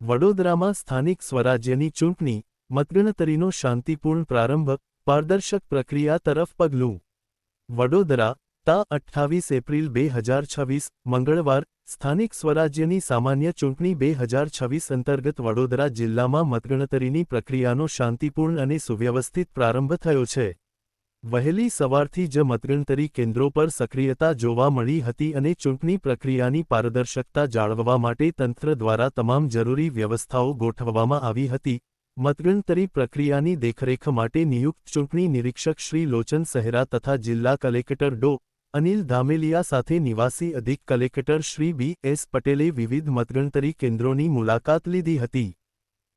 વડોદરામાં સ્થાનિક સ્વરાજ્યની ચૂંટણી, મતગણતરીનો શાંતિપૂર્ણ પ્રારંભ, પારદર્શક પ્રક્રિયા તરફ પગલું. વડોદરા, તા 28 એપ્રિલ 2026, મંગળવાર, સ્થાનિક સ્વરાજ્યની સામાન્ય ચૂંટણી 2026 અંતર્ગત વડોદરા જિલ્લામાં મતગણતરીની પ્રક્રિયાનો શાંતિપૂર્ણ અને સુવ્યવસ્થિત પ્રારંભ થયો છે. વહેલી સવારથી જ મતગણતરી કેન્દ્રો પર સક્રિયતા જોવા મળી હતી અને ચૂંટણી પ્રક્રિયાની પારદર્શકતા જાળવવા માટે તંત્ર દ્વારા તમામ જરૂરી વ્યવસ્થાઓ ગોઠવવામાં આવી હતી. મતગણતરી પ્રક્રિયાની દેખરેખ માટે નિયુક્ત ચૂંટણી નિરીક્ષક શ્રી લોચન સહેરા તથા જિલ્લા કલેક્ટર ડો. અનિલ ધામેલિયા સાથે નિવાસી અધિક કલેક્ટર શ્રી બી.એસ. પટેલે વિવિધ મતગણતરી કેન્દ્રોની મુલાકાત લીધી હતી.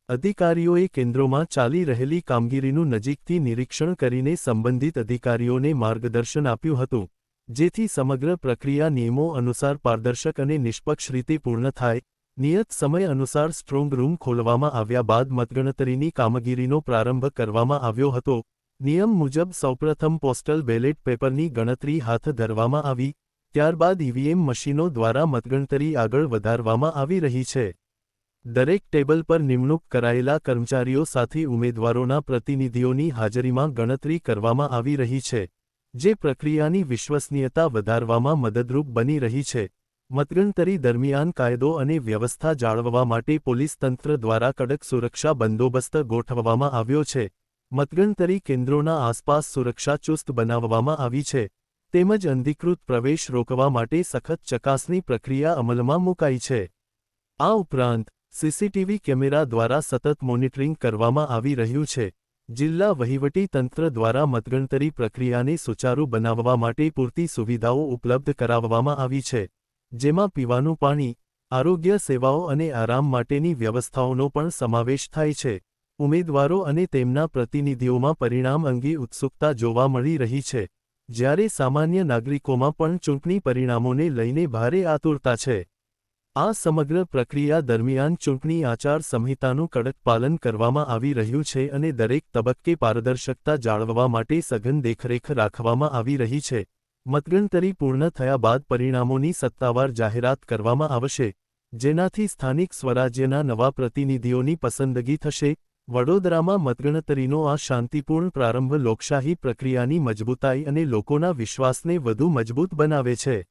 અધિકારીઓએ કેન્દ્રોમાં ચાલી રહેલી કામગીરીનું નજીકથી નિરીક્ષણ કરીને સંબંધિત અધિકારીઓને માર્ગદર્શન આપ્યું હતું, જેથી સમગ્ર પ્રક્રિયા નિયમો અનુસાર પારદર્શક અને નિષ્પક્ષ રીતે પૂર્ણ થાય. નિયત સમય અનુસાર સ્ટ્રોંગ રૂમ ખોલવામાં આવ્યા બાદ મતગણતરીની કામગીરીનો પ્રારંભ કરવામાં આવ્યો હતો. નિયમ મુજબ સૌપ્રથમ પોસ્ટલ બેલેટ પેપરની ગણતરી હાથ ધરવામાં આવી, ત્યારબાદ ઈવીએમ મશીનો દ્વારા મતગણતરી આગળ વધારવામાં આવી રહી છે. દરેક ટેબલ પર નિમણૂક કરાયેલા કર્મચારીઓ સાથે ઉમેદવારોના પ્રતિનિધિઓની હાજરીમાં ગણતરી કરવામાં આવી રહી છે, જે પ્રક્રિયાની વિશ્વસનીયતા વધારવામાં મદદરૂપ બની રહી છે. મતગણતરી દરમિયાન કાયદો અને વ્યવસ્થા જાળવવા માટે પોલીસ તંત્ર દ્વારા કડક સુરક્ષા બંદોબસ્ત ગોઠવવામાં આવ્યો છે. મતગણતરી કેન્દ્રોના આસપાસ સુરક્ષા ચુસ્ત બનાવવામાં આવી છે, તેમજ અનધિકૃત પ્રવેશ રોકવા માટે સખત ચકાસણી પ્રક્રિયા અમલમાં મુકાઈ છે. આ ઉપરાંત સીસીટીવી કેમેરા દ્વારા સતત મોનિટરિંગ કરવામાં આવી રહ્યું છે. જિલ્લા વહીવટી તંત્ર દ્વારા મતગણતરી પ્રક્રિયાને સુચારુ બનાવવા માટે પૂરતી સુવિધાઓ ઉપલબ્ધ કરાવવામાં આવી છે, જેમાં પીવાનું પાણી, આરોગ્ય સેવાઓ અને આરામ માટેની વ્યવસ્થાઓનો પણ સમાવેશ થાય છે. ઉમેદવારો અને તેમના પ્રતિનિધિઓમાં પરિણામ અંગે ઉત્સુકતા જોવા મળી રહી છે, જ્યારે સામાન્ય નાગરિકોમાં પણ ચૂંટણી પરિણામોને લઈને ભારે આતુરતા છે. આ સમગ્ર પ્રક્રિયા દરમિયાન ચૂંટણી આચાર સંહિતાનું કડક પાલન કરવામાં આવી રહ્યું છે અને દરેક તબક્કે પારદર્શકતા જાળવવા માટે સઘન દેખરેખ રાખવામાં આવી રહી છે. મતગણતરી પૂર્ણ થયા બાદ પરિણામોની સત્તાવાર જાહેરાત કરવામાં આવશે, જેનાથી સ્થાનિક સ્વરાજ્યના નવા પ્રતિનિધિઓની પસંદગી થશે. વડોદરામાં મતગણતરીનો આ શાંતિપૂર્ણ પ્રારંભ લોકશાહી પ્રક્રિયાની મજબૂતાઈ અને લોકોના વિશ્વાસને વધુ મજબૂત બનાવે છે.